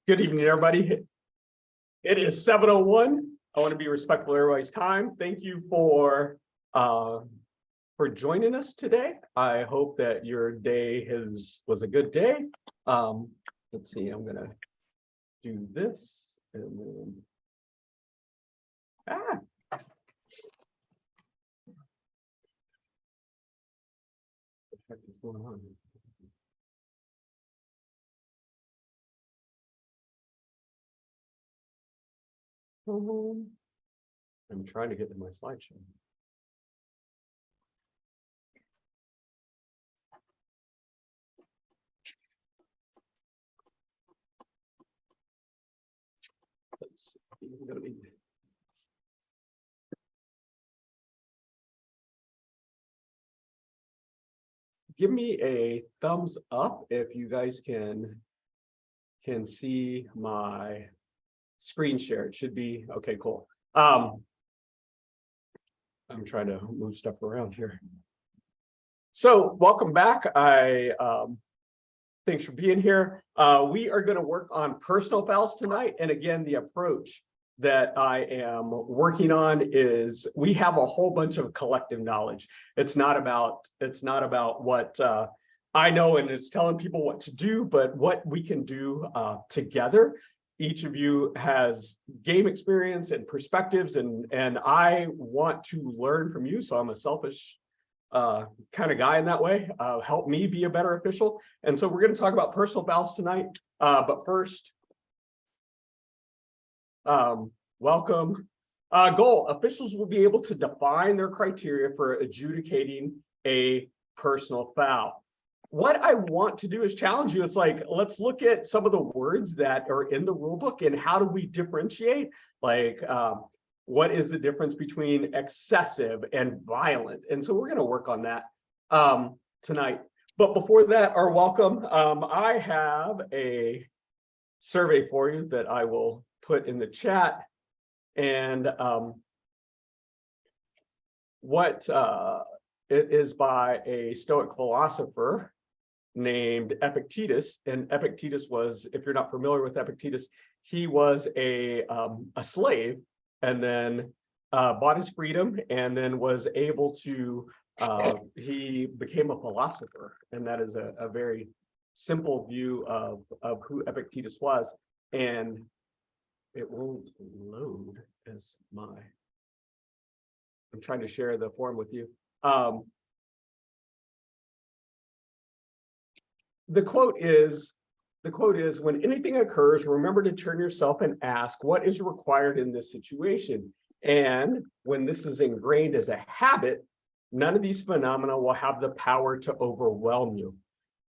Good evening, everybody. It is 7:01. I want to be respectful of everybody's time. Thank you for joining us today. I hope that your day was a good day. Let's see, I'm gonna do this and then what the heck is going on? I'm trying to get to my slideshow. Let's see. We don't need. Give me a thumbs up if you guys can see my screen share. It should be okay. Cool. I'm trying to move stuff around here. So welcome back. Thanks for being here. We are going to work on personal fouls tonight. And again, the approach that I am working on is we have a whole bunch of collective knowledge. It's not about what I know and it's telling people what to do, but what we can do together. Each of you has game experience and perspectives, and I want to learn from you. So I'm a selfish kind of guy in that way. Help me be a better official. And so we're going to talk about personal fouls tonight. But first, welcome. Goal: officials will be able to define their criteria for adjudicating a personal foul. What I want to do is challenge you. It's like, let's look at some of the words that are in the rule book and how do we differentiate? Like, what is the difference between excessive and violent? And so we're going to work on that tonight. But before that, our welcome. I have a survey for you that I will put in the chat. And it is by a Stoic philosopher named Epictetus. And Epictetus was, if you're not familiar with Epictetus, he was a slave and then bought his freedom and then was able to, he became a philosopher. And that is a very simple view of who Epictetus was. And it won't load as I'm trying to share the form with you. The quote is, when anything occurs, remember to turn yourself and ask what is required in this situation. And when this is ingrained as a habit, none of these phenomena will have the power to overwhelm you.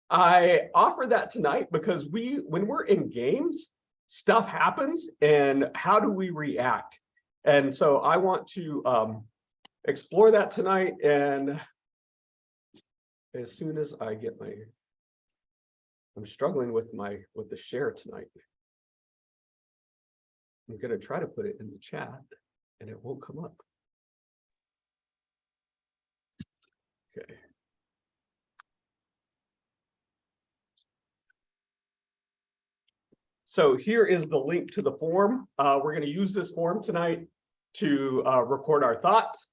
I offer that tonight because when we're in games, stuff happens, and how do we react? And so I want to explore that tonight. And as soon as I get I'm struggling with the share tonight. I'm going to try to put it in the chat and it won't come up. Okay. So here is the link to the form. We're going to use this form tonight to record our thoughts.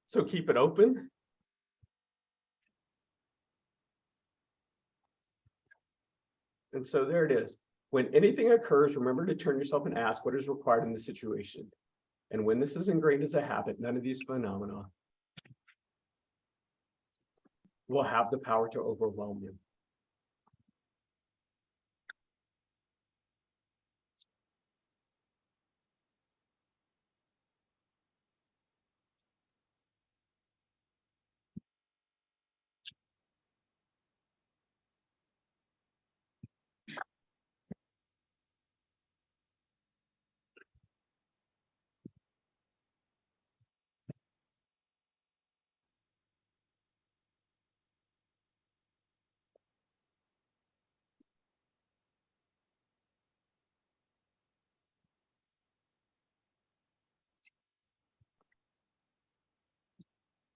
So keep it open. And so there it is. When anything occurs, remember to turn yourself and ask what is required in the situation. And when this is ingrained as a habit, none of these phenomena will have the power to overwhelm you.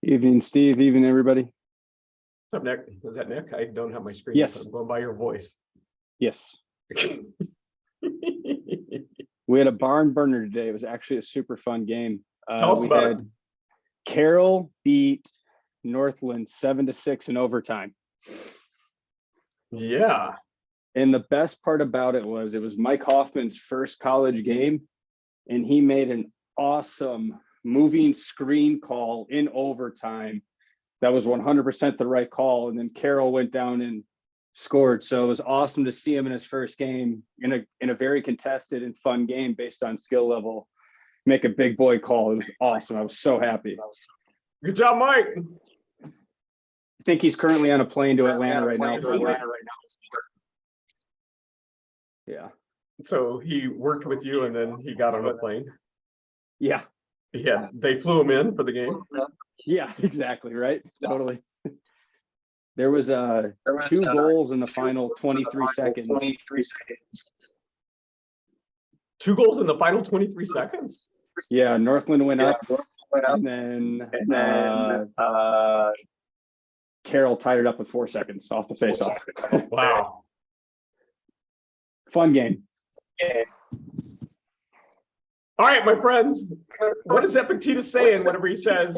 Evening, Steve. Evening, everybody. What's up, Nick? Is that Nick? I don't have my screen. Yes. I'm going by your voice. Yes. We had a barn burner today. It was actually a super fun game. Tell us about it. Carroll beat Northland 7-6 in overtime. Yeah. And the best part about it was Mike Hoffman's first college game, and he made an awesome moving screen call in overtime. That was 100% the right call. And then Carroll went down and scored. So it was awesome to see him in his first game in a very contested and fun game based on skill level. Make a big boy call. It was awesome. I was so happy. Good job, Mike. I think he's currently on a plane to Atlanta right now for work. Yeah. So he worked with you and then he got on a plane. Yeah. Yeah. They flew him in for the game. Yeah, exactly. Right. Totally. There was 2 goals in the final 23 seconds. 2 goals in the final 23 seconds? Yeah, Northland went up, and then Carroll tied it up with 4 seconds off the faceoff. Wow. Fun game. All right, my friends. What does Epictetus say in whatever he says?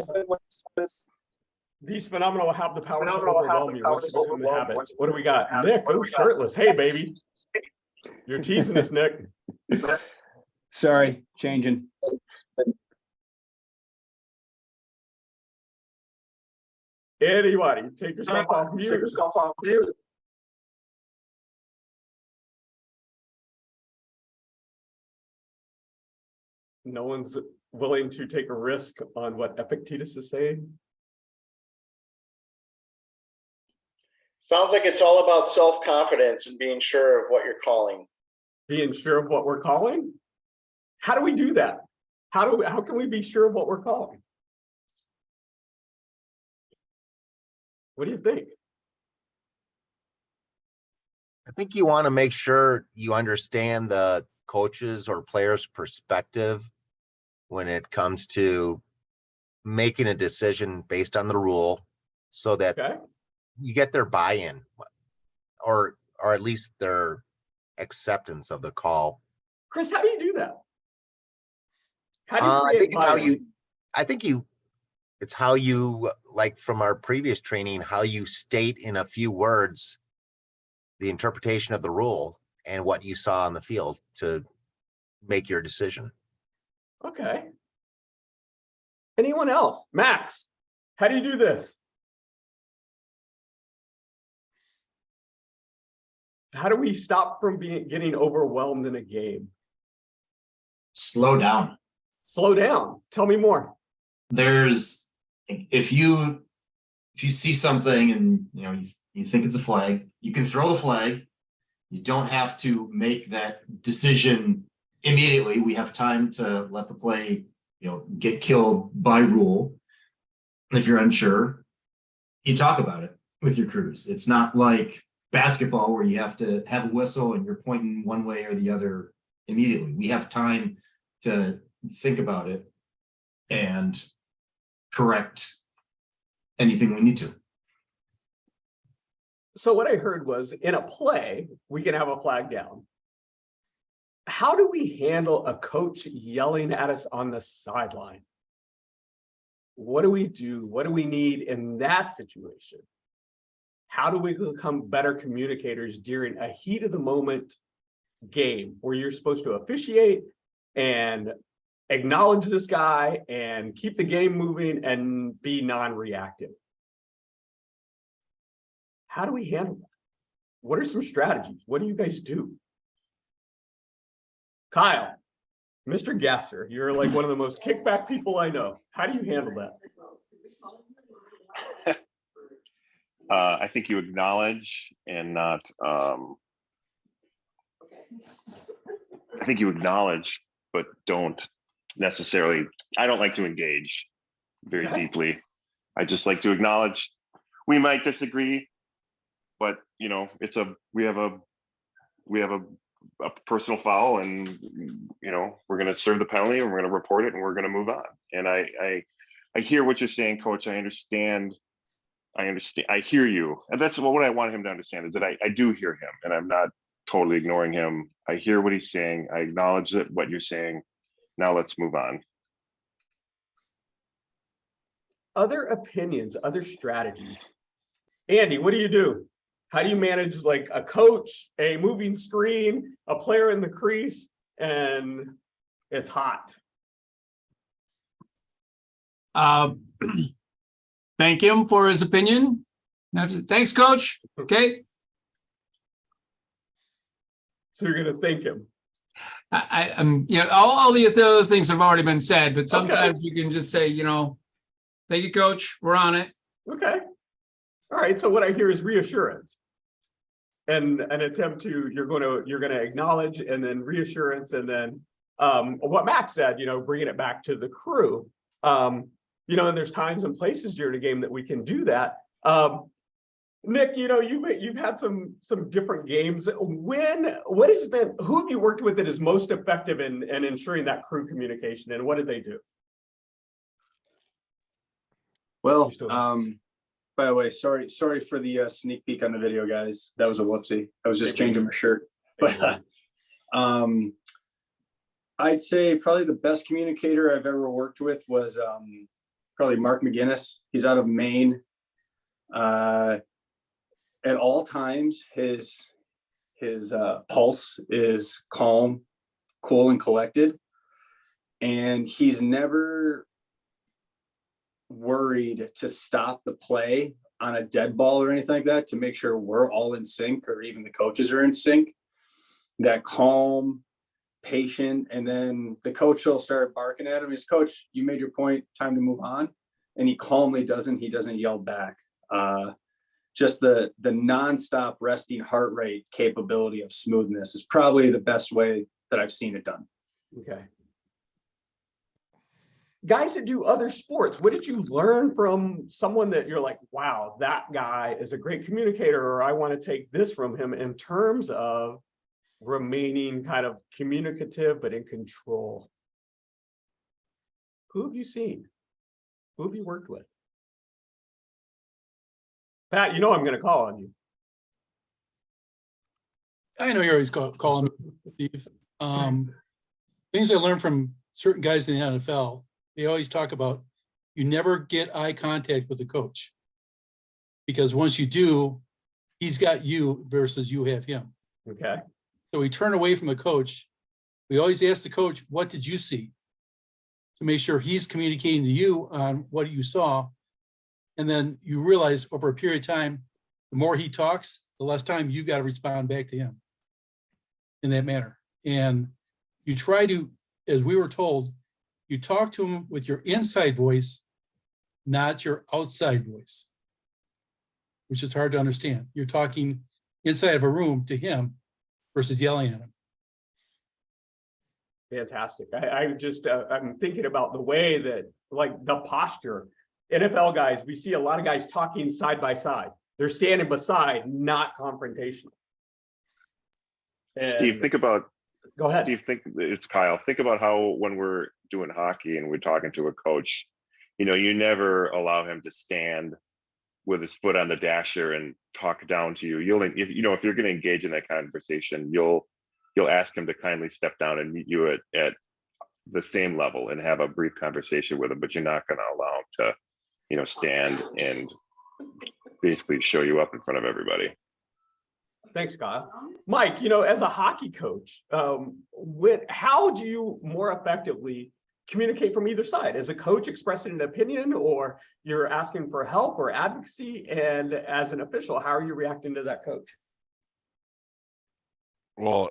These phenomena will have the power to overwhelm you once you become the habit. What do we got? Nick, go shirtless. Hey, baby. You're teasing us, Nick. Sorry, changing. Anybody, take yourself off mute. No one's willing to take a risk on what Epictetus is saying. Sounds like it's all about self-confidence and being sure of what you're calling. Being sure of what we're calling? How do we do that? How can we be sure of what we're calling? What do you think? I think you want to make sure you understand the coach's or player's perspective when it comes to making a decision based on the rule, so that you get their buy-in, or at least their acceptance of the call. Chris, how do you do that? How do you I think it's buy-in? It's how you, like from our previous training, how you state in a few words the interpretation of the rule and what you saw on the field to make your decision. Okay. Anyone else? Max, how do you do this? How do we stop from getting overwhelmed in a game? Slow down. Slow down. Tell me more. If you see something and you think it's a flag, you can throw the flag. You don't have to make that decision immediately. We have time to let the play, get killed by rule. And if you're unsure, you talk about it with your crews. It's not like basketball where you have to have a whistle and you're pointing one way or the other immediately. We have time to think about it and correct anything we need to. So what I heard was, in a play, we can have a flag down. How do we handle a coach yelling at us on the sideline? What do we do? What do we need in that situation? How do we become better communicators during a heat of the moment game where you're supposed to officiate and acknowledge this guy and keep the game moving and be non-reactive? How do we handle that? What are some strategies? What do you guys do? Kyle, Mr. Gasser, you're like one of the most kickback people I know. How do you handle that? I think you acknowledge and not, I think you acknowledge, but don't necessarily, I don't like to engage very deeply. I just like to acknowledge we might disagree, but we have a personal foul, and we're going to serve the penalty and we're going to report it and we're going to move on. And I hear what you're saying, Coach. I understand I understand. I hear you. And that's what I want him to understand is that I do hear him and I'm not totally ignoring him. I hear what he's saying. I acknowledge that what you're saying. Now let's move on. Other opinions, other strategies. Andy, what do you do? How do you manage like a coach, a moving screen, a player in the crease, and it's hot? Thank him for his opinion. Thanks, coach. Okay. So you're gonna thank him. I'm, all the other things have already been said, but sometimes you can just say, thank you, coach. We're on it. Okay. All right. So what I hear is reassurance. And an attempt to, you're gonna acknowledge and then reassurance, and then what Max said, bringing it back to the crew. And there's times and places during a game that we can do that. Nick, you've had some different games. Who have you worked with that is most effective in ensuring that crew communication, and what did they do? Well, You're still by the way, sorry for the sneak peek on the video, guys. That was a whoopsie. I was just changing my shirt. But I'd say probably the best communicator I've ever worked with was probably Mark McGinnis. He's out of Maine. At all times, his pulse is calm, cool, and collected, and he's never worried to stop the play on a dead ball or anything like that to make sure we're all in sync, or even the coaches are in sync. That calm, patient, and then the coach will start barking at him. He's, coach, you made your point, time to move on. And he calmly he doesn't yell back. Just the nonstop resting heart rate capability of smoothness is probably the best way that I've seen it done. Okay. Guys that do other sports, what did you learn from someone that you're like, wow, that guy is a great communicator, or I want to take this from him in terms of remaining kind of communicative but in control? Who have you seen? Who have you worked with? Pat, I'm going to call on you. I know you're always calling me, Steve. Things I learned from certain guys in the NFL, they always talk about you never get eye contact with the coach, because once you do, he's got you versus you have him. Okay. So we turn away from the coach. We always ask the coach, what did you see? To make sure he's communicating to you on what you saw. And then you realize over a period of time, the more he talks, the less time you've got to respond back to him in that manner. And you try to, as we were told, you talk to him with your inside voice, not your outside voice, which is hard to understand. You're talking inside of a room to him versus yelling at him. Fantastic. I'm thinking about the way that, like, the posture. NFL guys, we see a lot of guys talking side by side. They're standing beside, not confrontational. Steve, think about, Go ahead. Steve, it's Kyle. Think about how when we're doing hockey and we're talking to a coach, you never allow him to stand with his foot on the dasher and talk down to you. If you're going to engage in that conversation, you'll ask him to kindly step down and meet you at the same level and have a brief conversation with him, but you're not going to allow him to, stand and basically show you up in front of everybody. Thanks, Kyle. Mike, as a hockey coach, how do you more effectively communicate from either side? As a coach expressing an opinion, or you're asking for help or advocacy, and as an official, how are you reacting to that coach? Well,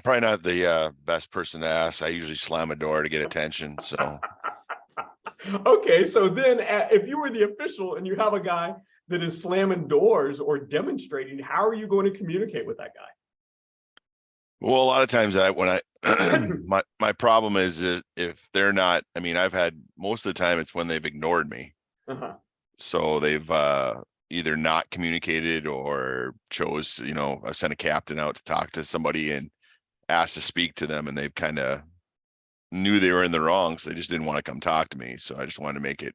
probably not the best person to ask. I usually slam a door to get attention. So. Okay, so then if you were the official and you have a guy that is slamming doors or demonstrating, how are you going to communicate with that guy? Well, a lot of times my problem is that if they're not, I've had most of the time it's when they've ignored me. Uh-huh. So they've either not communicated or chose, I sent a captain out to talk to somebody and asked to speak to them, and they've kind of knew they were in the wrong, so they just didn't want to come talk to me. So I just wanted to make it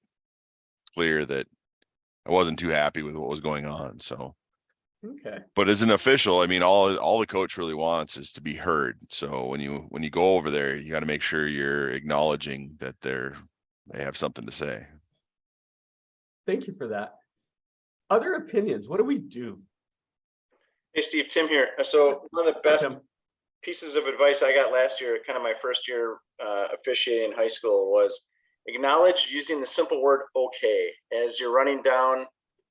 clear that I wasn't too happy with what was going on. So, Okay. but as an official, I mean, all the coach really wants is to be heard. So when you go over there, you got to make sure you're acknowledging that they have something to say. Thank you for that. Other opinions? What do we do? Hey, Steve, Tim here. So one of the best Tim? pieces of advice I got last year, kind of my first year officiating in high school, was acknowledge using the simple word okay. As you're running down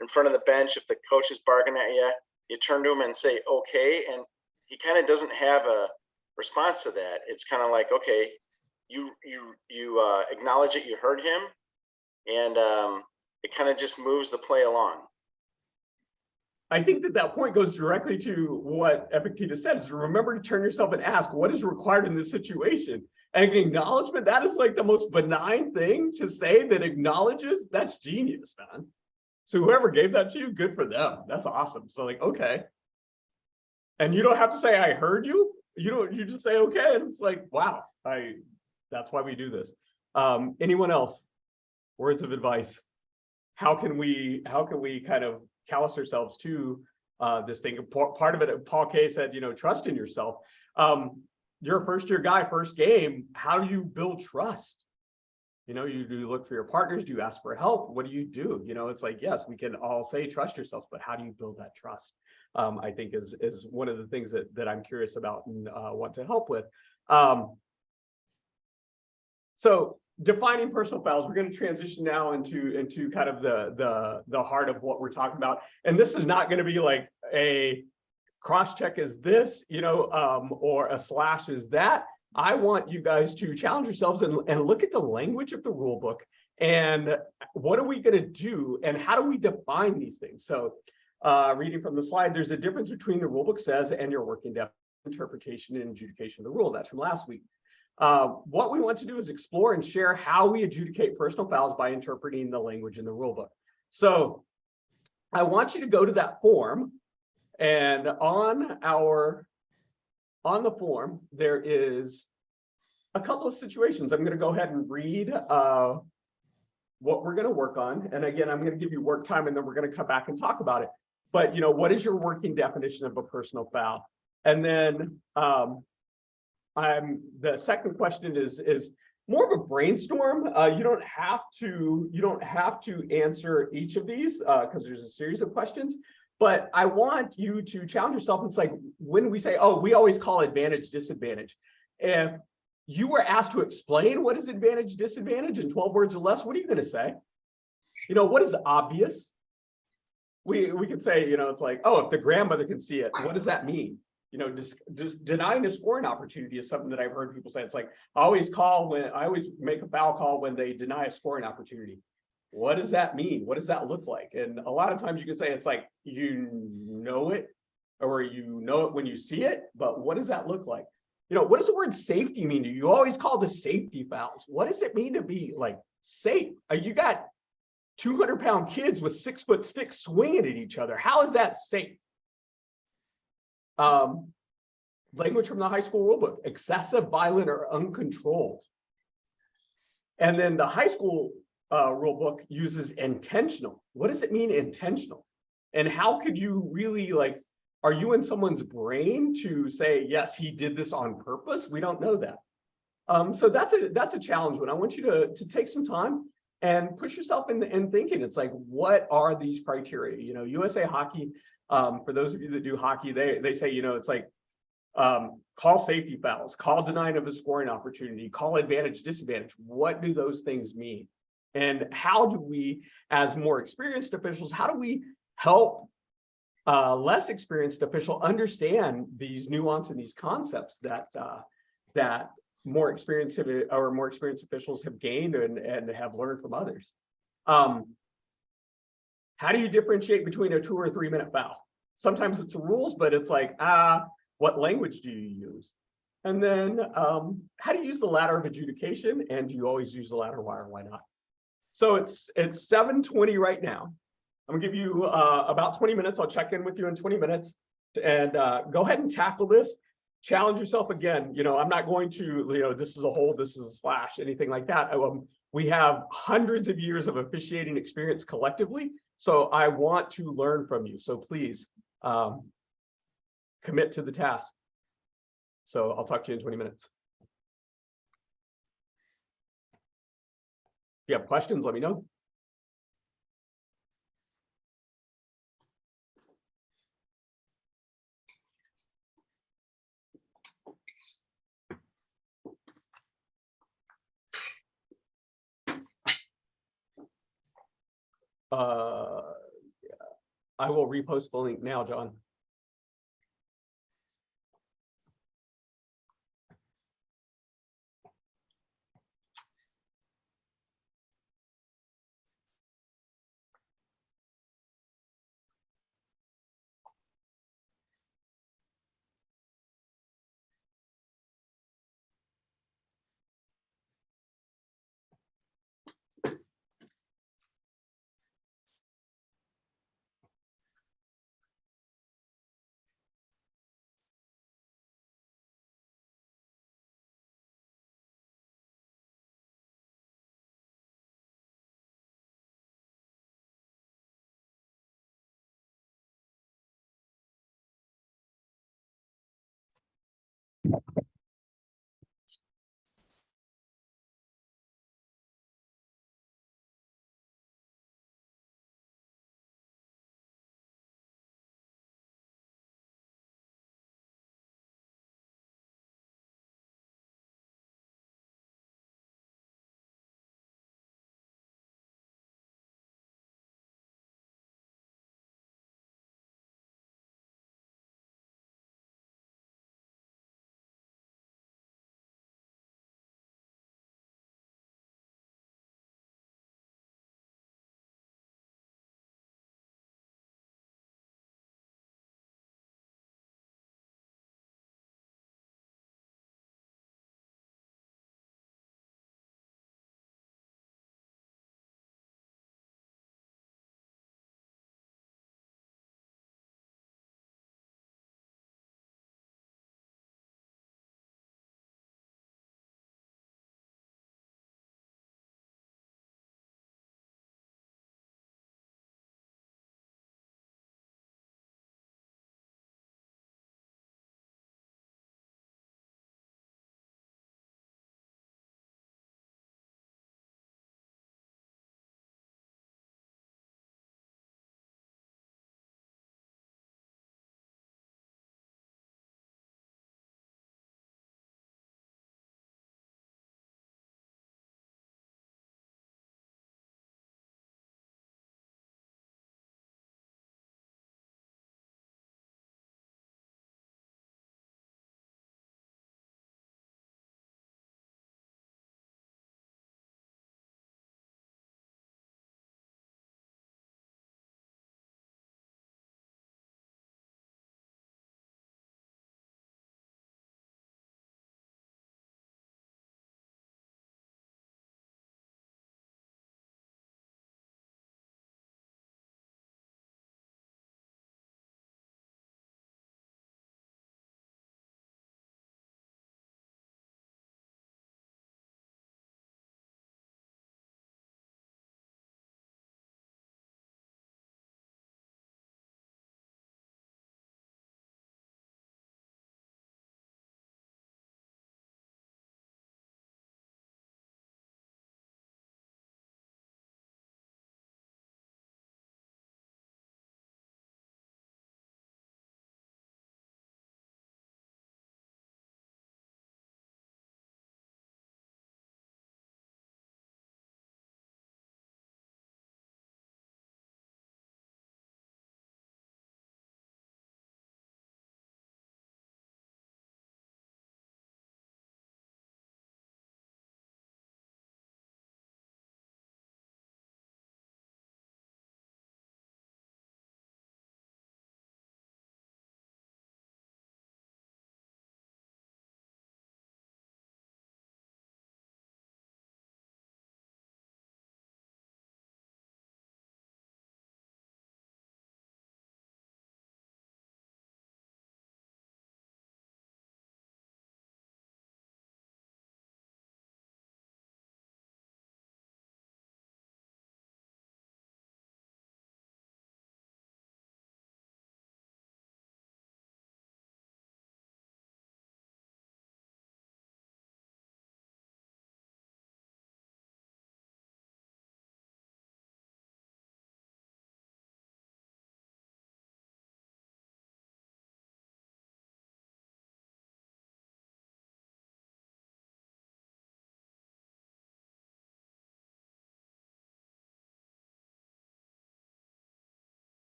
in front of the bench, if the coach is barking at you, you turn to him and say okay, and he kind of doesn't have a response to that. It's kind of like, okay, you acknowledge it, you heard him, and it kind of just moves the play along. I think that point goes directly to what Epictetus said, is remember to turn yourself and ask what is required in this situation. And acknowledgement, that is like the most benign thing to say that acknowledges. That's genius, man. So whoever gave that to you, good for them. That's awesome. So like, okay. And you don't have to say, I heard you. You just say, okay. And it's like, wow, that's why we do this. Anyone else? Words of advice. How can we kind of callous ourselves to this thing? Part of it, Paul K said, trust in yourself. You're a first year guy, first game. How do you build trust? You do look for your partners. Do you ask for help? What do you do? It's like, yes, we can all say trust yourself, but how do you build that trust? I think is one of the things that I'm curious about and want to help with. So defining personal fouls, we're going to transition now into kind of the heart of what we're talking about. And this is not going to be like a cross check is this, or a slash is that. I want you guys to challenge yourselves and look at the language of the rule book and what are we going to do and how do we define these things? So reading from the slide, there's a difference between the rule book says and your working interpretation and adjudication of the rule. That's from last week. What we want to do is explore and share how we adjudicate personal fouls by interpreting the language in the rule book. So I want you to go to that form, and on the form, there is a couple of situations. I'm going to go ahead and read what we're going to work on. And again, I'm going to give you work time, and then we're going to come back and talk about it. But, what is your working definition of a personal foul? And then the second question is more of a brainstorm. You don't have to answer each of these because there's a series of questions. But I want you to challenge yourself. It's like when we say, oh, we always call advantage, disadvantage. If you were asked to explain what is advantage, disadvantage in 12 words or less, what are you going to say? What is obvious? We could say, it's like, oh, if the grandmother can see it, what does that mean? Just denying a scoring opportunity is something that I've heard people say. It's like, I always make a foul call when they deny a scoring opportunity. What does that mean? What does that look like? And a lot of times you can say it's like, you know it, or you know it when you see it, but what does that look like? What does the word safety mean to you? You always call the safety fouls. What does it mean to be like safe? You got 200-pound kids with 6-foot sticks swinging at each other. How is that safe? Language from the high school rulebook: excessive, violent, or uncontrolled. And then the high school rule book uses intentional. What does it mean, intentional? And how could you really, are you in someone's brain to say, yes, he did this on purpose? We don't know that. So that's a challenge one. I want you to take some time and push yourself in thinking. It's like, what are these criteria? USA Hockey, for those of you that do hockey, they say, it's like, call safety fouls, call denying of a scoring opportunity, call advantage, disadvantage. What do those things mean? And how do we, as more experienced officials, how do we help less experienced official understand these nuance and these concepts that more experienced officials have gained and have learned from others? How do you differentiate between a 2 or 3 minute foul? Sometimes it's rules, but it's like, what language do you use? And then how do you use the ladder of adjudication? And do you always use the ladder? Why or why not? So it's 7:20 right now. I'm gonna give you about 20 minutes. I'll check in with you in 20 minutes and go ahead and tackle this. Challenge yourself again. I'm not going to, this is a hold, this is a slash, anything like that. We have hundreds of years of officiating experience collectively. So I want to learn from you. So please commit to the task. So I'll talk to you in 20 minutes. If you have questions, let me know. Yeah. I will repost the link now, John.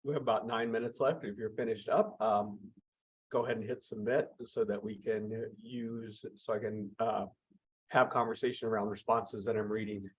We have about 9 minutes left. If you're finished up, go ahead and hit submit so that we can so I can have conversation around responses that I'm reading.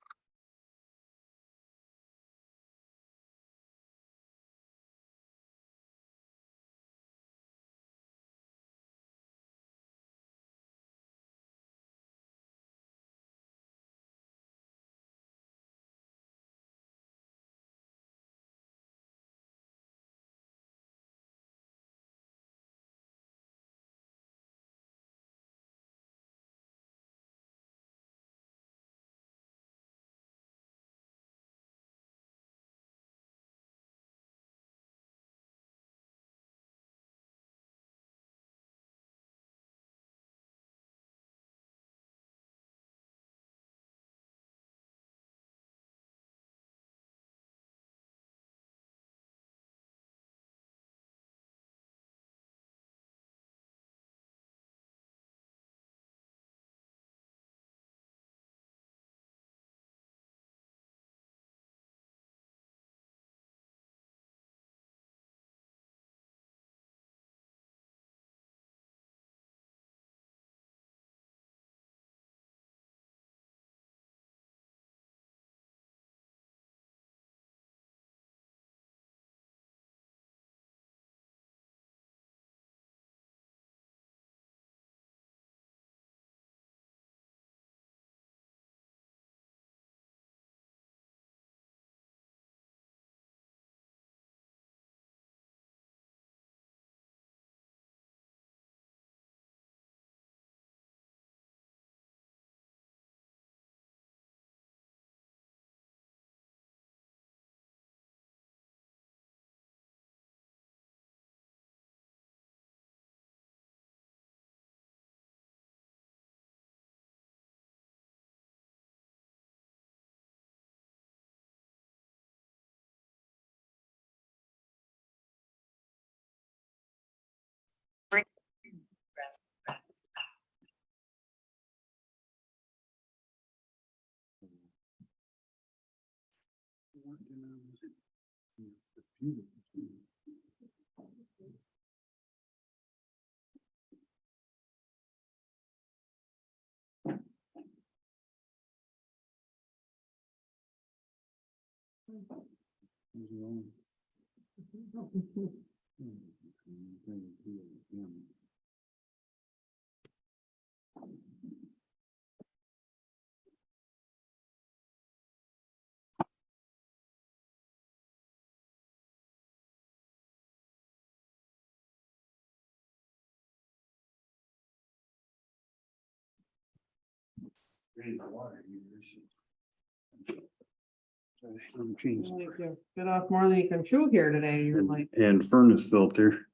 Get off more than you can chew here today. You're like, And furnace filter.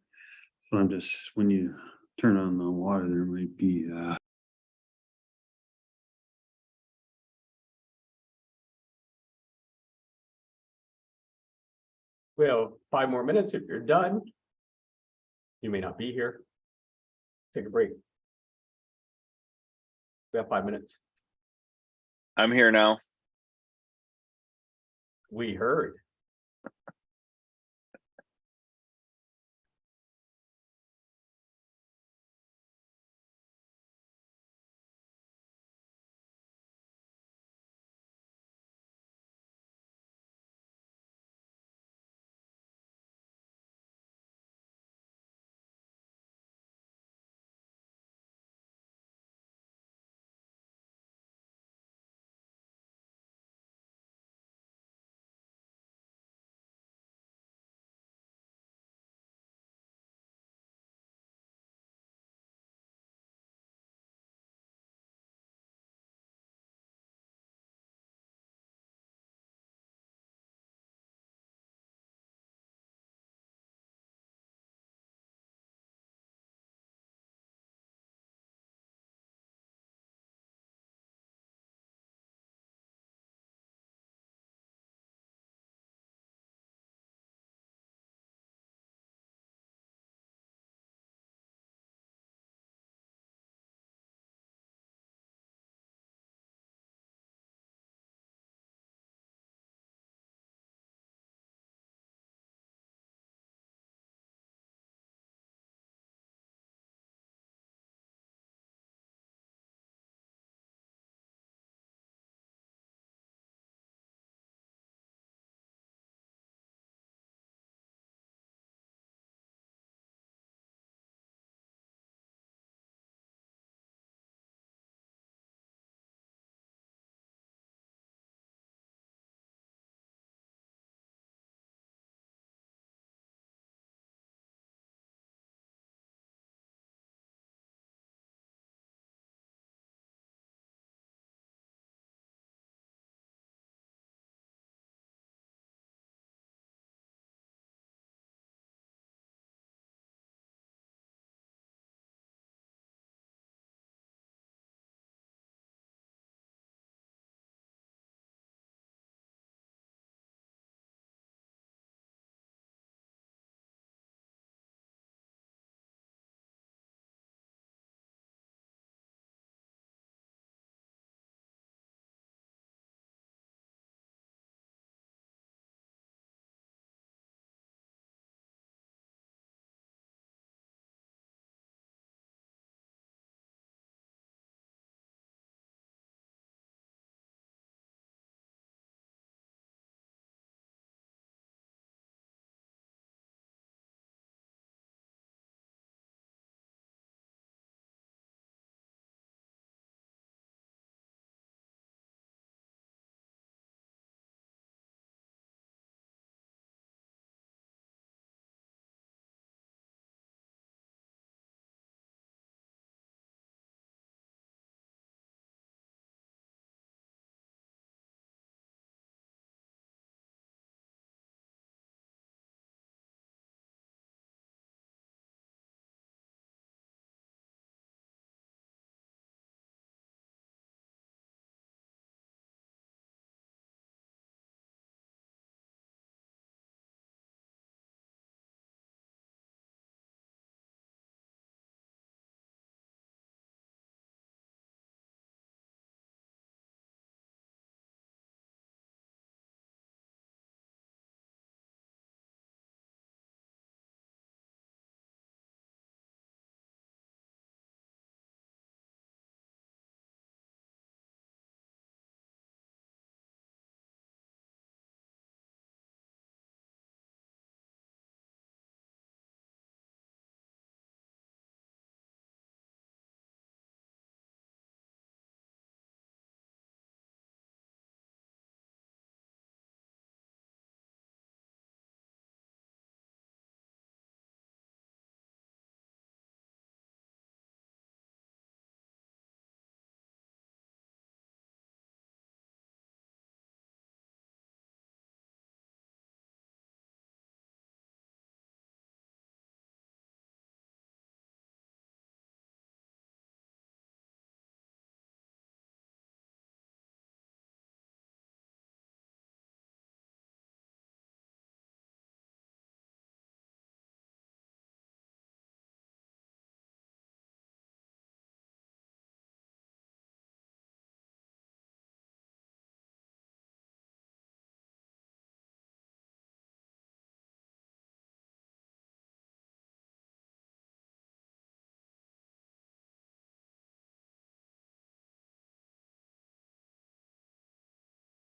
So I'm just, when you turn on the water, there might be, We have 5 more minutes. If you're done, you may not be here. Take a break. We have 5 minutes. I'm here now. We heard.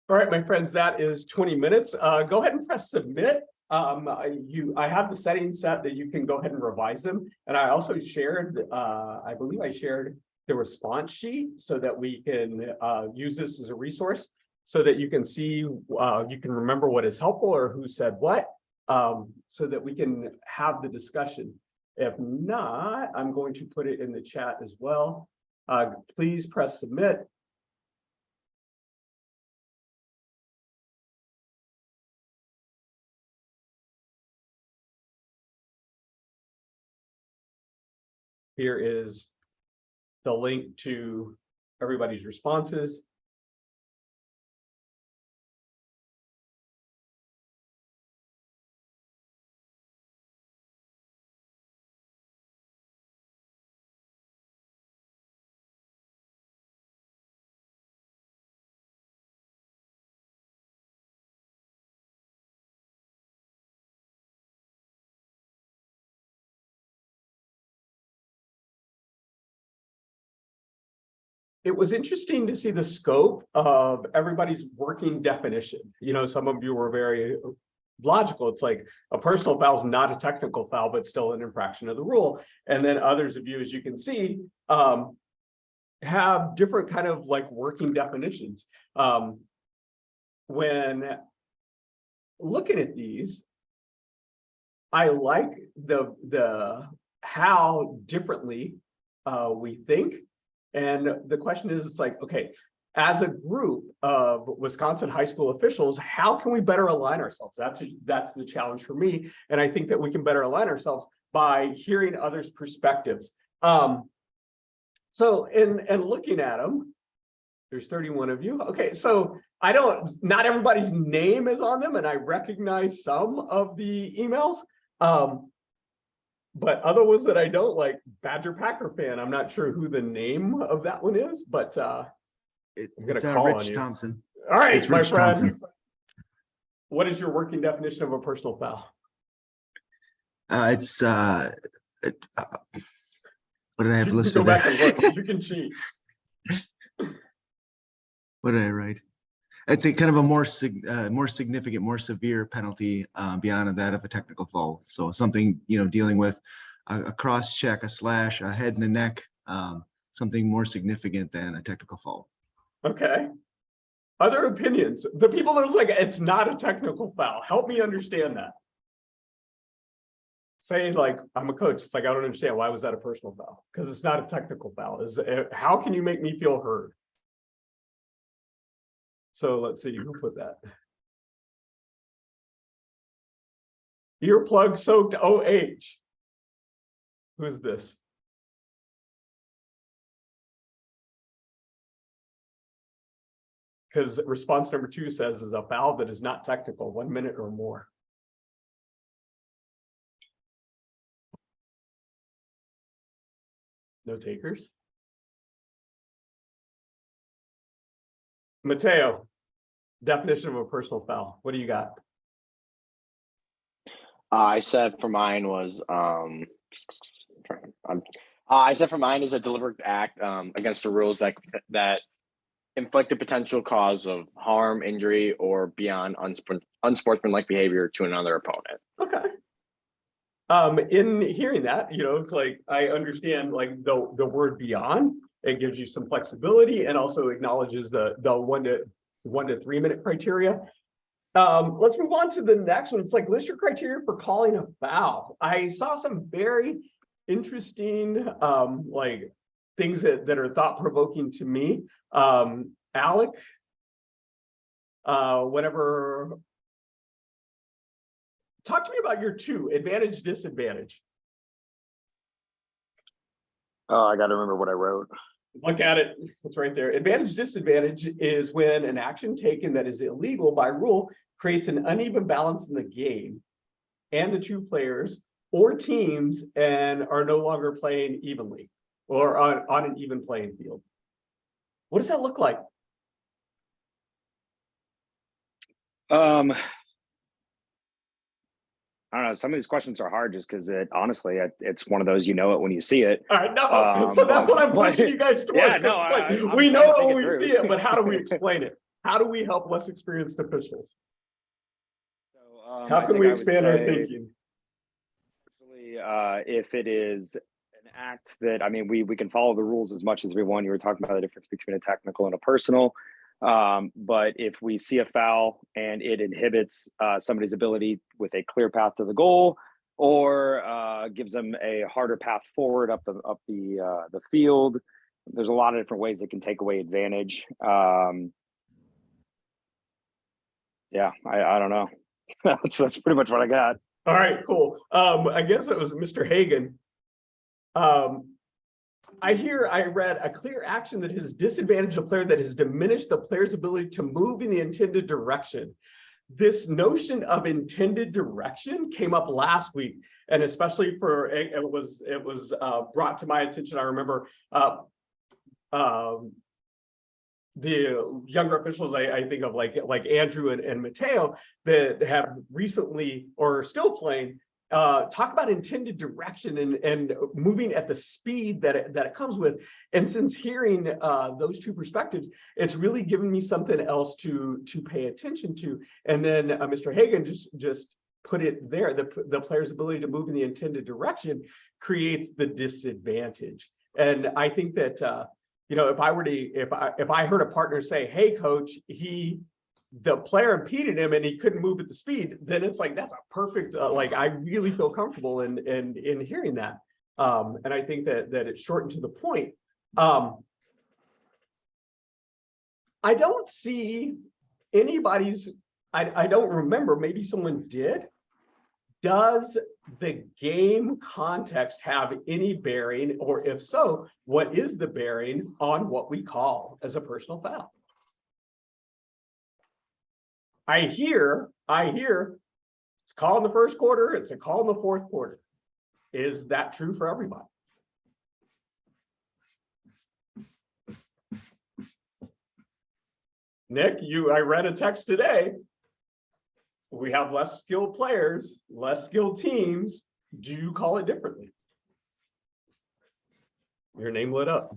All right, my friends, that is 20 minutes. Go ahead and press submit. I have the settings set that you can go ahead and revise them. And I also shared, I believe I shared the response sheet so that we can use this as a resource so that you can see, you can remember what is helpful or who said what, so that we can have the discussion. If not, I'm going to put it in the chat as well. Please press submit. Here is the link to everybody's responses. It was interesting to see the scope of everybody's working definition. You know, some of you were very logical. It's like a personal foul is not a technical foul, but still an infraction of the rule. And then others of you, as you can see, have different kind of like working definitions. When looking at these, I like the how differently we think. And the question is, it's like, okay, as a group of Wisconsin high school officials, how can we better align ourselves? That's the challenge for me. And I think that we can better align ourselves by hearing others' perspectives. So in looking at them, there's 31 of you. Okay, so not everybody's name is on them, and I recognize some of the emails. But other ones that I don't, like Badger Packer fan, I'm not sure who the name of that one is, but I'm gonna call Rich on you. Thompson. All right, It's my Rich friend. Thompson. What is your working definition of a personal foul? What did I have You can listed go back there? and look. You can cheat. What did I write? It's a kind of a more significant, more severe penalty beyond that of a technical foul. So something, you know, dealing with a cross check, a slash, a head in the neck, something more significant than a technical foul. Okay. Other opinions? The people that was like, it's not a technical foul. Help me understand that. Say like, I'm a coach. It's like, I don't understand. Why was that a personal foul? Because it's not a technical foul. How can you make me feel heard? So let's see who put that. Earplug soaked OH. Who is this? Because response number 2 says is a foul that is not technical, 1 minute or more. No takers? Mateo, definition of a personal foul. What do you got? I said for mine was I said for mine is a deliberate act against the rules that inflict a potential cause of harm, injury, or beyond unsportsmanlike behavior to another opponent. Okay. In hearing that, you know, it's like I understand like the word beyond. It gives you some flexibility and also acknowledges the 1 to 3 minute criteria. Let's move on to the next one. It's like list your criteria for calling a foul. I saw some very interesting like things that are thought-provoking to me. Alec, whatever. Talk to me about your 2, advantage, disadvantage. Oh, I got to remember what I wrote. Look at it. It's right there. Advantage, disadvantage is when an action taken that is illegal by rule creates an uneven balance in the game and the 2 players or teams and are no longer playing evenly or on an even playing field. What does that look like? I don't know. Some of these questions are hard just because honestly, it's one of those, you know it when you see it. I know. So that's what I'm pushing you guys towards. Yeah, no, it's like, I'm we trying know to it think when it we through. see it, but how do we explain it? How do we help less experienced officials? So, How I can think we I would expand our say, thinking? if it is an act that, I mean, we can follow the rules as much as we want. You were talking about the difference between a technical and a personal. But if we see a foul and it inhibits somebody's ability with a clear path to the goal, or gives them a harder path forward up the field, there's a lot of different ways that can take away advantage. Yeah, I don't know. that's pretty much what I got. All right, cool. I guess it was Mr. Hagan. I read a clear action that has disadvantaged a player that has diminished the player's ability to move in the intended direction. This notion of intended direction came up last week, and especially for it was brought to my attention. I remember the younger officials I think of like Andrew and Mateo that have recently or are still playing talk about intended direction and moving at the speed that it comes with. And since hearing those two perspectives, it's really given me something else to pay attention to. And then Mr. Hagan just put it there. The player's ability to move in the intended direction creates the disadvantage. And I think that if I heard a partner say, "Hey, coach, the player impeded him and he couldn't move at the speed," then it's like that's a perfect I really feel comfortable in hearing that. And I think that it's shortened to the point. I don't see anybody's. I don't remember. Maybe someone did. Does the game context have any bearing, or if so, what is the bearing on what we call as a personal foul? I hear it's called in the first quarter, it's a call in the fourth quarter. Is that true for everybody? Nick, I read a text today. We have less skilled players, less skilled teams. Do you call it differently? Your name lit up.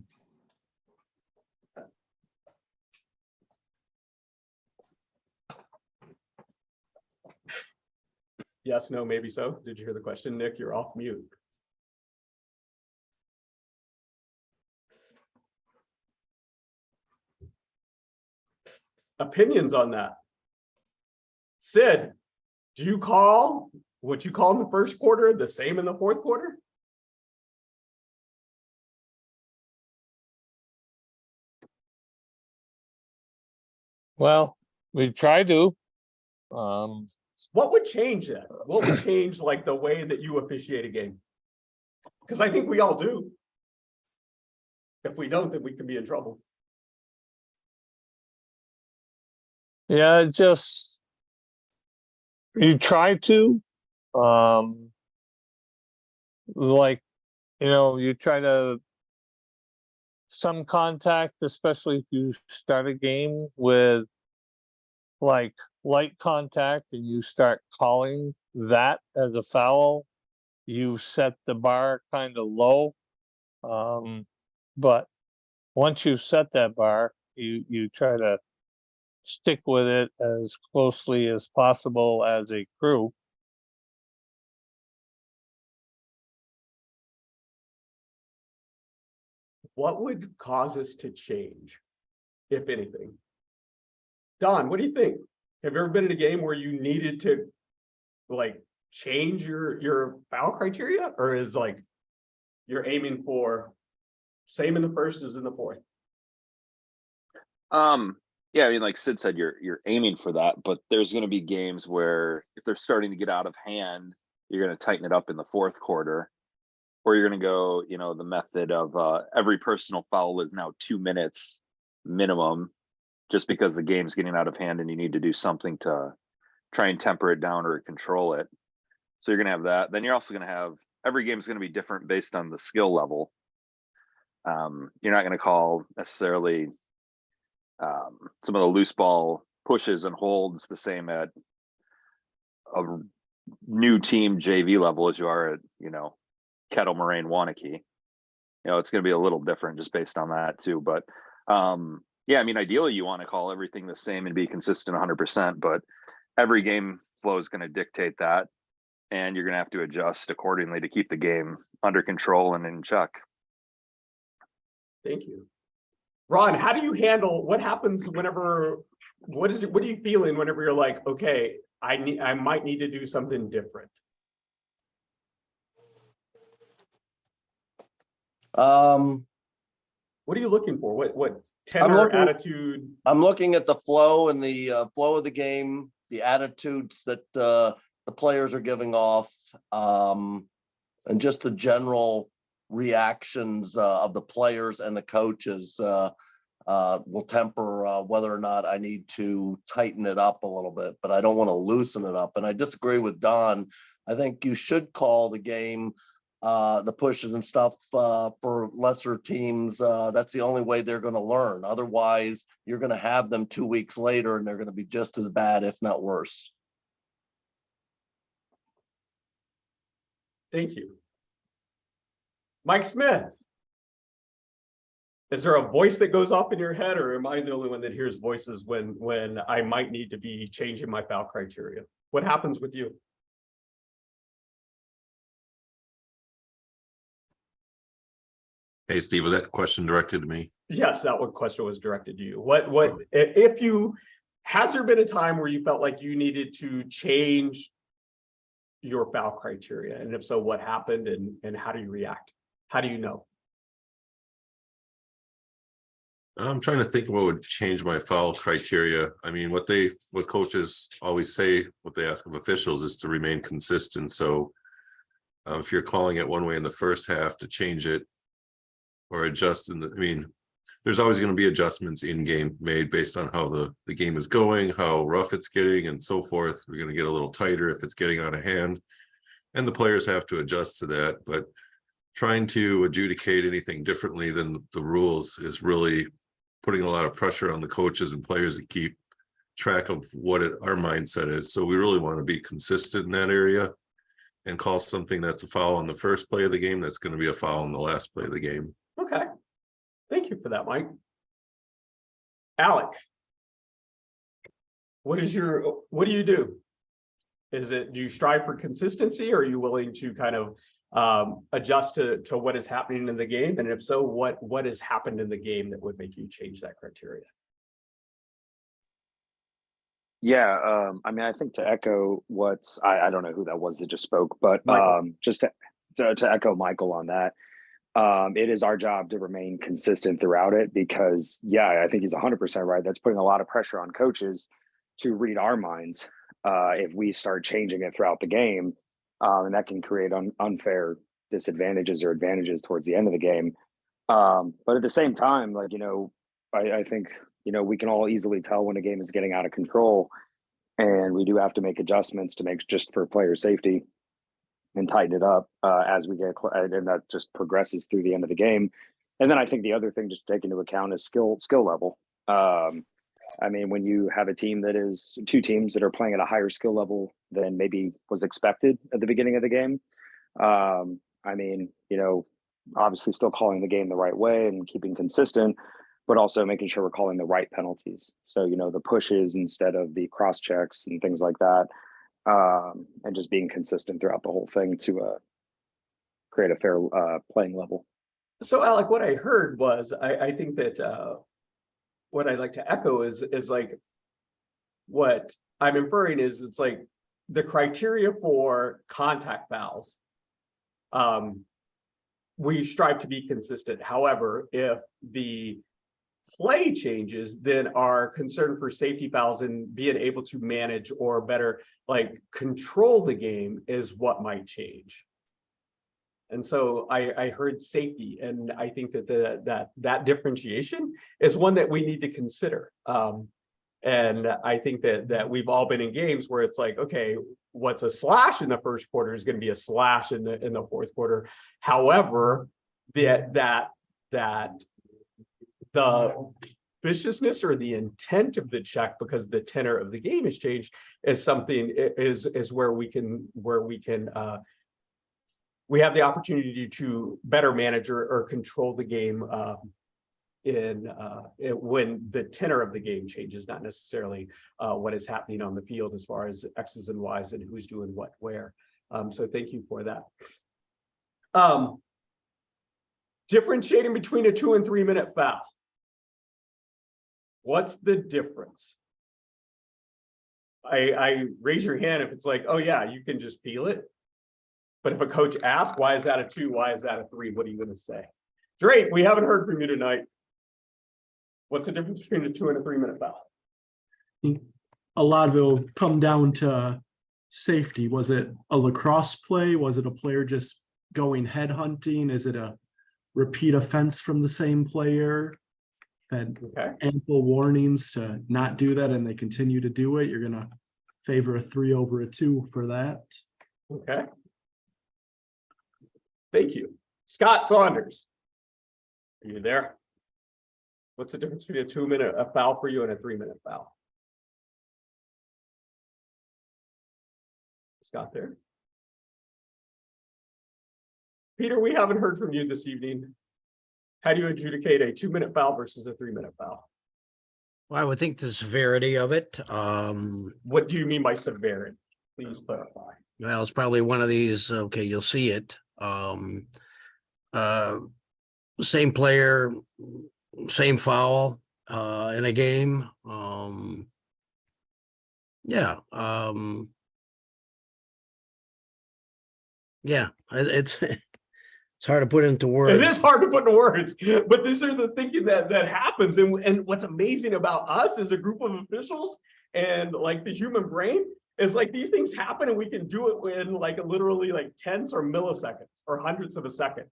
Yes, no, maybe so. Did you hear the question, Nick? You're off mute. Opinions on that? Sid, do you call what you call in the first quarter the same in the fourth quarter? Well, we try to. What would change that? What would change like the way that you officiate a game? Because I think we all do. If we don't, then we can be in trouble. Yeah, just you try to. You try to some contact, especially if you start a game with like light contact and you start calling that as a foul, you set the bar kind of low. But once you set that bar, you try to stick with it as closely as possible as a crew. What would cause us to change, if anything? Don, what do you think? Have you ever been in a game where you needed to like change your foul criteria, or is like you're aiming for same in the first as in the fourth? Yeah, I mean, like Sid said, you're aiming for that, but there's going to be games where if they're starting to get out of hand, you're going to tighten it up in the fourth quarter, or you're going to go, the method of every personal foul is now 2 minutes minimum, just because the game's getting out of hand and you need to do something to try and temper it down or control it. So you're going to have that. Then you're also going to have every game is going to be different based on the skill level. You're not going to call necessarily some of the loose ball pushes and holds the same at a new team JV level as you are at, Kettle Moraine Wanakee. It's going to be a little different just based on that too. But Yeah, I mean, ideally you want to call everything the same and be consistent 100%, but every game flow is going to dictate that. And you're going to have to adjust accordingly to keep the game under control and in check. Thank you. Ron, how do you handle what happens whenever, what are you feeling whenever you're like, okay, I might need to do something different? What are you looking for? What tenor, attitude? I'm looking at the flow and the flow of the game, the attitudes that the players are giving off, and just the general reactions of the players and the coaches will temper whether or not I need to tighten it up a little bit, but I don't want to loosen it up. And I disagree with Don. I think you should call the game, the pushes and stuff for lesser teams. That's the only way they're going to learn. Otherwise, you're going to have them 2 weeks later and they're going to be just as bad, if not worse. Thank you. Mike Smith. Is there a voice that goes off in your head, or am I the only one that hears voices when I might need to be changing my foul criteria? What happens with you? Hey, Steve, was that question directed to me? Yes, that one question was directed to you. What if you, has there been a time where you felt like you needed to change your foul criteria? And if so, what happened and how do you react? How do you know? I'm trying to think what would change my foul criteria. I mean, what coaches always say, what they ask of officials is to remain consistent. So if you're calling it one way in the first half, to change it or adjust I mean, there's always going to be adjustments in game made based on how the game is going, how rough it's getting and so forth. We're going to get a little tighter if it's getting out of hand, and the players have to adjust to that. But trying to adjudicate anything differently than the rules is really putting a lot of pressure on the coaches and players to keep track of what our mindset is. So we really want to be consistent in that area and call something that's a foul on the first play of the game that's going to be a foul on the last play of the game. Okay. Thank you for that, Mike. Alec, what do you do? Do you strive for consistency, or are you willing to kind of adjust to what is happening in the game? And if so, what has happened in the game that would make you change that criteria? Yeah, I mean, I think to echo I don't know who that was that just spoke, but just to echo Michael on that, it is our job to remain consistent throughout it, because I think he's 100% right. That's putting a lot of pressure on coaches to read our minds if we start changing it throughout the game, and that can create unfair disadvantages or advantages towards the end of the game. But at the same time, like, I think, we can all easily tell when a game is getting out of control, and we do have to make adjustments to make just for player safety and tighten it up as we get, and that just progresses through the end of the game. And then I think the other thing just to take into account is skill level. I mean, when you have two teams that are playing at a higher skill level than maybe was expected at the beginning of the game, I mean, obviously still calling the game the right way and keeping consistent, but also making sure we're calling the right penalties. So, the pushes instead of the cross checks and things like that, and just being consistent throughout the whole thing to create a fair playing level. So, Alec, what I heard was, I think that what I'd like to echo is like, what I'm inferring is, it's like the criteria for contact fouls. We strive to be consistent. However, if the play changes, then our concern for safety fouls and being able to manage or better control the game is what might change. And so I heard safety, and I think that that differentiation is one that we need to consider. And I think that we've all been in games where it's like, okay, what's a slash in the first quarter is going to be a slash in the fourth quarter. However, the viciousness or the intent of the check, because the tenor of the game has changed, is something is where we have the opportunity to better manage or control the game when the tenor of the game changes, not necessarily what is happening on the field as far as X's and Y's and who's doing what where. So thank you for that. Differentiating between a 2 and 3 minute foul. What's the difference? I raise your hand if it's like, oh yeah, you can just feel it. But if a coach asks, why is that a 2? Why is that a 3? What are you going to say? Drake, we haven't heard from you tonight. What's the difference between a 2 and a 3 minute foul? A lot of it will come down to safety. Was it a lacrosse play? Was it a player just going head hunting? Is it a repeat offense from the same player? Had ample warnings to not do that and they continue to do it. You're going to favor a 3 over a 2 for that. Okay. Thank you. Scott Saunders. Are you there? What's the difference between a 2 minute foul for you and a 3 minute foul? Scott there? Peter, we haven't heard from you this evening. How do you adjudicate a 2 minute foul versus a 3 minute foul? Well, I would think the severity of it. What do you mean by severity? Please clarify. Well, it's probably one of these, okay, you'll see it. Same player, same foul in a game. Yeah. It's hard to put into words. It is hard to put into words, but these are the thinking that happens. And what's amazing about us as a group of officials and like the human brain is like these things happen and we can do it in like literally like tenths or milliseconds or hundredths of a second.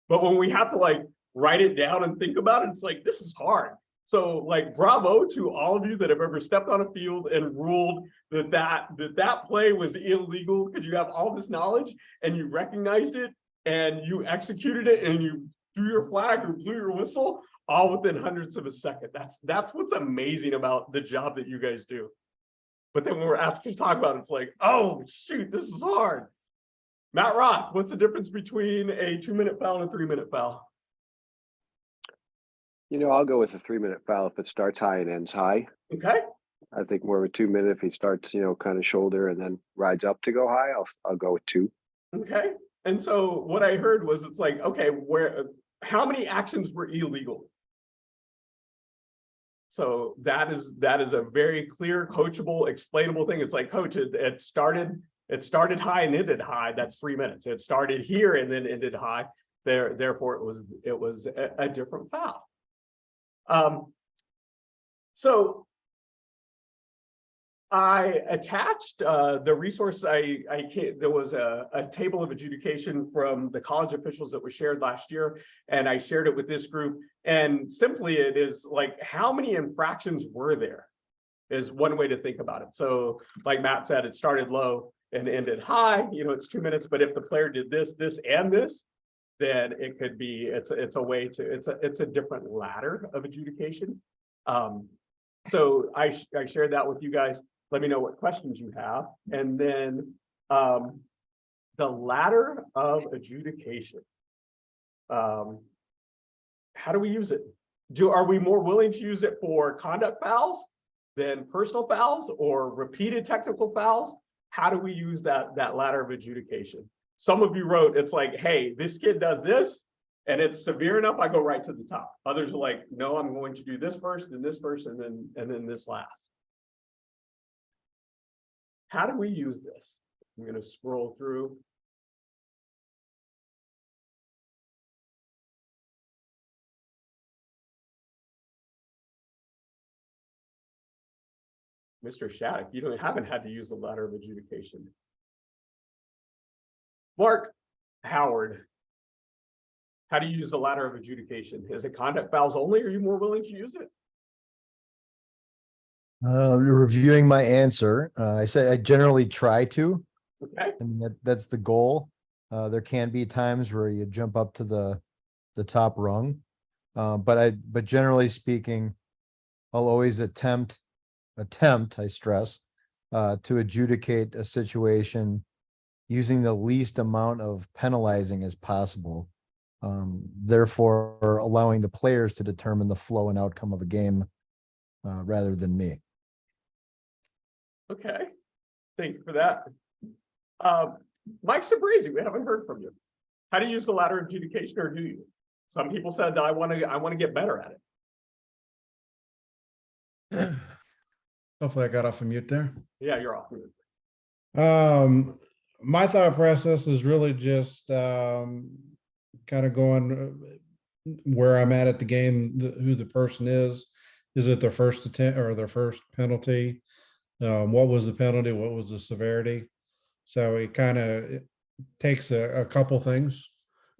But when we have to like write it down and think about it, it's like, this is hard. So like, bravo to all of you that have ever stepped on a field and ruled that play was illegal because you have all this knowledge and you recognized it and you executed it and you threw your flag or blew your whistle all within hundredths of a second. That's what's amazing about the job that you guys do. But then when we're asked to talk about it, it's like, oh shoot, this is hard. Matt Roth, what's the difference between a 2 minute foul and a 3 minute foul? I'll go with a 3 minute foul if it starts high and ends high. Okay. I think more of a 2 minute if he starts, kind of shoulder and then rides up to go high. I'll go with 2. Okay. And so what I heard was it's like, okay, how many actions were illegal? So that is a very clear, coachable, explainable thing. It's like, coach, it started high and ended high. That's 3 minutes. It started here and then ended high. Therefore, it was a different foul. So I attached the resource. There was a table of adjudication from the college officials that was shared last year, and I shared it with this group. And simply, it is like, how many infractions were there? Is one way to think about it. So, like Matt said, it started low and ended high. It's 2 minutes, but if the player did this, and this, then it could be. It's a different ladder of adjudication. So I shared that with you guys. Let me know what questions you have. And then the ladder of adjudication. How do we use it? Are we more willing to use it for conduct fouls than personal fouls or repeated technical fouls? How do we use that ladder of adjudication? Some of you wrote, it's like, hey, this kid does this and it's severe enough, I go right to the top. Others are like, no, I'm going to do this first, then this first, and then this last. How do we use this? I'm going to scroll through. Mr. Shattuck, you haven't had to use the ladder of adjudication. Mark Howard, how do you use the ladder of adjudication? Is it conduct fouls only? Are you more willing to use it? Reviewing my answer, I say I generally try to. Okay. And that's the goal. There can be times where you jump up to the top rung, but generally speaking, I'll always attempt, I stress, to adjudicate a situation using the least amount of penalizing as possible. Therefore allowing the players to determine the flow and outcome of a game rather than me. Okay, thank you for that. Mike Sabrisi, we haven't heard from you. How do you use the ladder adjudication, or do you? Some people said I want to get better at it. Hopefully I got off of mute there. Yeah, you're off. My thought process is really just kind of going where I'm at the game, who the person is. Is it their first attempt or their first penalty? What was the penalty? What was the severity? So it kind of takes a couple things.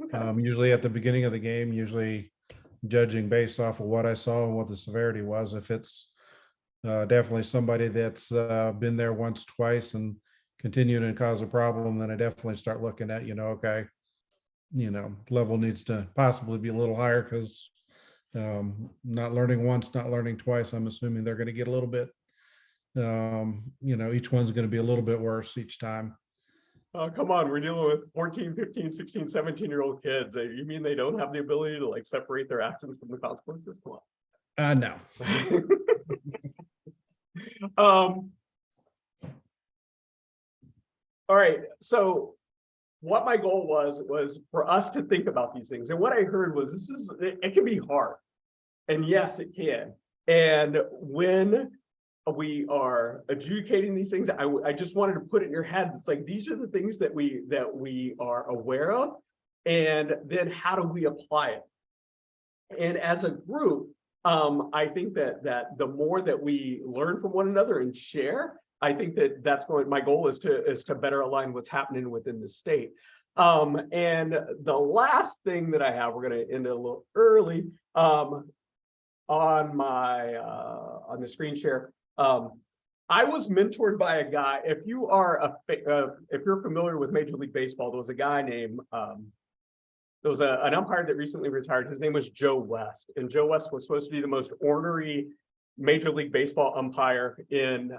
Okay. Usually at the beginning of the game, usually judging based off of what I saw and what the severity was. If it's definitely somebody that's been there once, twice, and continuing to cause a problem, then I definitely start looking at, okay, level needs to possibly be a little higher, because not learning once, not learning twice, I'm assuming they're going to get a little bit, each one's going to be a little bit worse each time. Oh, come on, we're dealing with 14, 15, 16, 17-year-old kids. You mean they don't have the ability to like separate their actions from the consequences? Come on. No. All right, so what my goal was for us to think about these things. And what I heard was it can be hard. And yes, it can. And when we are adjudicating these things, I just wanted to put it in your head. It's like, these are the things that we are aware of, and then how do we apply it? And as a group, I think that the more that we learn from one another and share, I think that's my goal is to better align what's happening within the state. And the last thing that I have, we're going to end it a little early, on the screen share. I was mentored by a guy. If you're familiar with Major League Baseball, there was a guy named there was an umpire that recently retired. His name was Joe West, and Joe West was supposed to be the most ornery Major League Baseball umpire in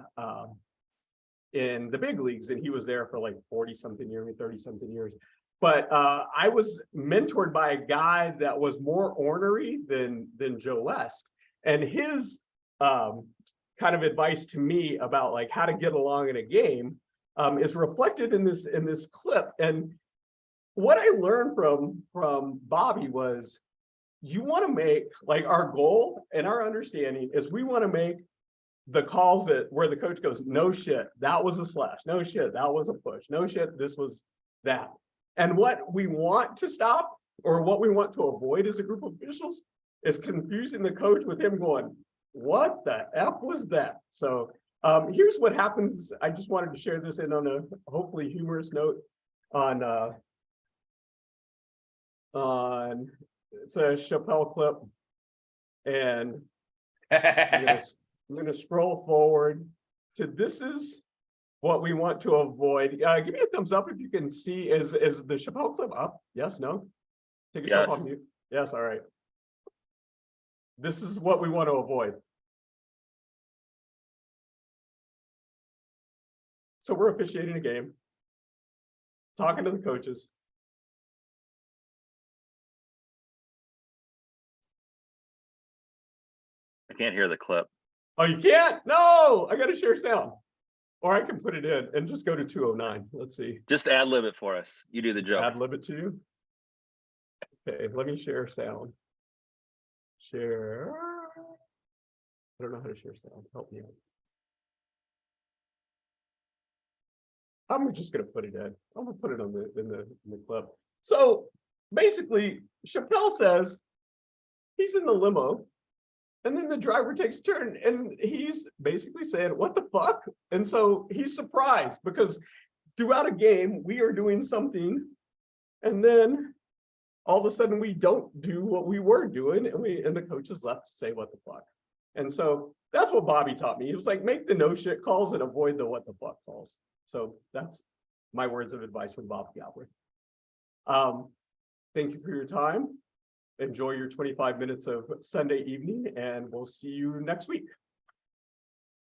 the big leagues, and he was there for like 40-something years, 30-something years. But I was mentored by a guy that was more ornery than Joe West, and his kind of advice to me about like how to get along in a game is reflected in this clip. And what I learned from Bobby was, you want to make, like, our goal and our understanding is we want to make the calls where the coach goes, no shit, that was a slash, no shit, that was a push, no shit, this was that. And what we want to stop, or what we want to avoid as a group of officials, is confusing the coach with him going, what the F was that? So here's what happens. I just wanted to share this in on a hopefully humorous note on it's a Chappelle clip, and I'm gonna scroll forward to this is what we want to avoid. Give me a thumbs up if you can see. Is the Chappelle clip up? Yes, no? Take yourself off mute. Yes, all right. This is what we want to avoid. So we're officiating a game, talking to the coaches. I can't hear the clip. Oh, you can't? No, I got to share sound. Or I can put it in and just go to 209. Let's see. Just ad lib it for us. You do the joke. Ad lib it to you. Okay, let me share sound. Share. I don't know how to share sound. Help me out. I'm just gonna put it in. I'm gonna put it on in the clip. So basically, Chappelle says he's in the limo, and then the driver takes a turn, and he's basically saying, "What the fuck?" And so he's surprised because throughout a game we are doing something, and then all of a sudden we don't do what we were doing, and the coach is left to say, "What the fuck?" And so that's what Bobby taught me. He was like, make the no shit calls and avoid the what the fuck calls. So that's my words of advice from Bob Galbraith. Thank you for your time. Enjoy your 25 minutes of Sunday evening, and we'll see you next week.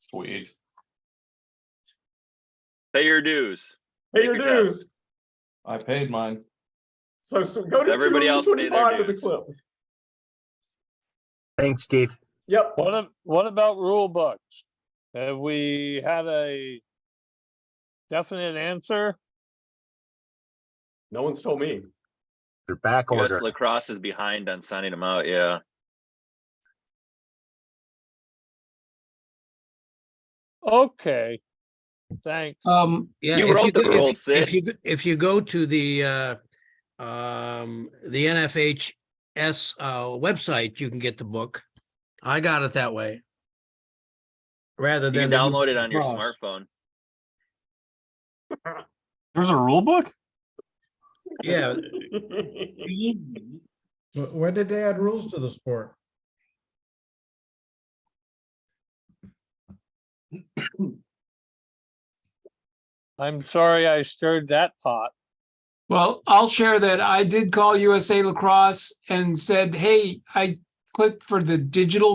Sweet. Pay your dues. Pay your dues. I paid mine. So go to Everybody else pay their 225 of the dues. clip. Thanks, Steve. Yep. What about rule books? Have we had a definite answer? No one's told me. They're back US order. Lacrosse is behind on signing them out, yeah. Okay, thanks. Yeah, You if wrote the go- rules, if Sid. if you go to the NFHS website, you can get the book. I got it that way. Rather You than can the download US it on your Lacrosse. smartphone. There's a rule book? Yeah, When did they add rules to the sport? I'm sorry I stirred that pot. Well, I'll share that I did call USA Lacrosse and said, hey, I clicked for the digital